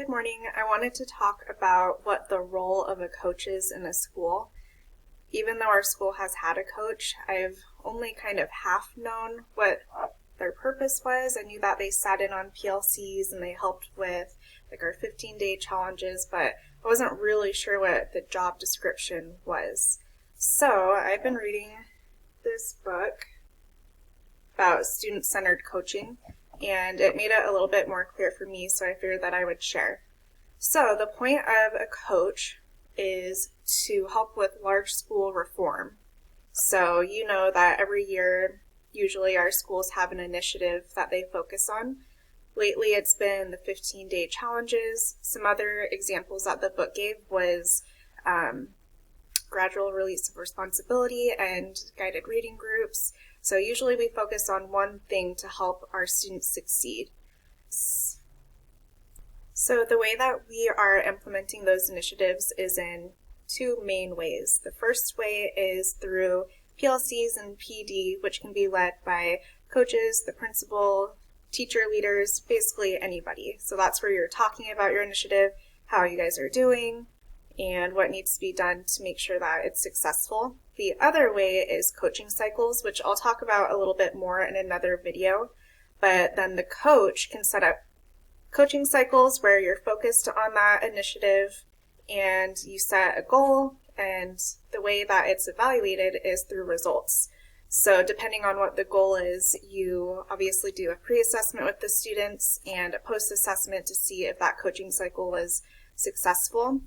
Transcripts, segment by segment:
Good morning. I wanted to talk about what the role of a coach is in a school. Even though our school has had a coach, I've only kind of half known what their purpose was. I knew that they sat in on PLCs and they helped with our 15-day challenges, but I wasn't really sure what the job description was. So I've been reading this book about student-centered coaching, and it made it a little bit more clear for me, so I figured that I would share. So the point of a coach is to help with large school reform. So you know that every year, usually our schools have an initiative that they focus on. Lately, it's been the 15-day challenges. Some other examples that the book gave was gradual release of responsibility and guided reading groups. So usually we focus on one thing to help our students succeed. So the way that we are implementing those initiatives is in two main ways. The first way is through PLCs and PD, which can be led by coaches, the principal, teacher leaders, basically anybody. So that's where you're talking about your initiative, how you guys are doing, and what needs to be done to make sure that it's successful. The other way is coaching cycles, which I'll talk about a little bit more in another video, but then the coach can set up coaching cycles where you're focused on that initiative and you set a goal, and the way that it's evaluated is through results. So depending on what the goal is, you obviously do a pre-assessment with the students and a post-assessment to see if that coaching cycle was successful.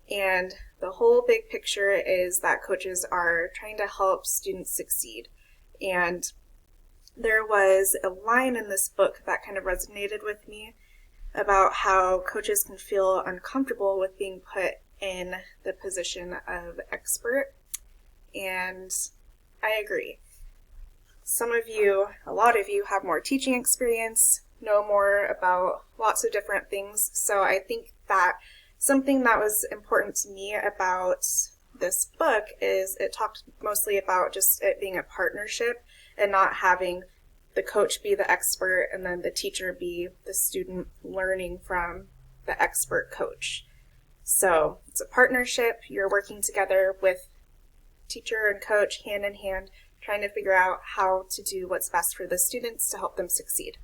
And the whole big picture is that coaches are trying to help students succeed. And there was a line in this book that kind of resonated with me about how coaches can feel uncomfortable with being put in the position of expert. And I agree. Some of you, a lot of you, have more teaching experience, know more about lots of different things. So I think that something that was important to me about this book is it talked mostly about just it being a partnership and not having the coach be the expert and then the teacher be the student learning from the expert coach. So it's a partnership. You're working together with teacher and coach hand in hand, trying to figure out how to do what's best for the students to help them succeed.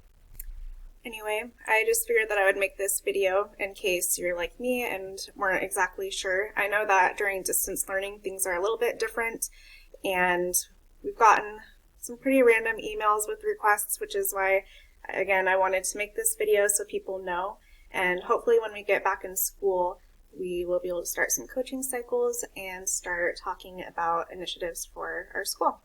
Anyway, I just figured that I would make this video in case you're like me and weren't exactly sure. I know that during distance learning, things are a little bit different, and we've gotten some pretty random emails with requests, which is why, again, I wanted to make this video so people know. And hopefully when we get back in school, we will be able to start some coaching cycles and start talking about initiatives for our school.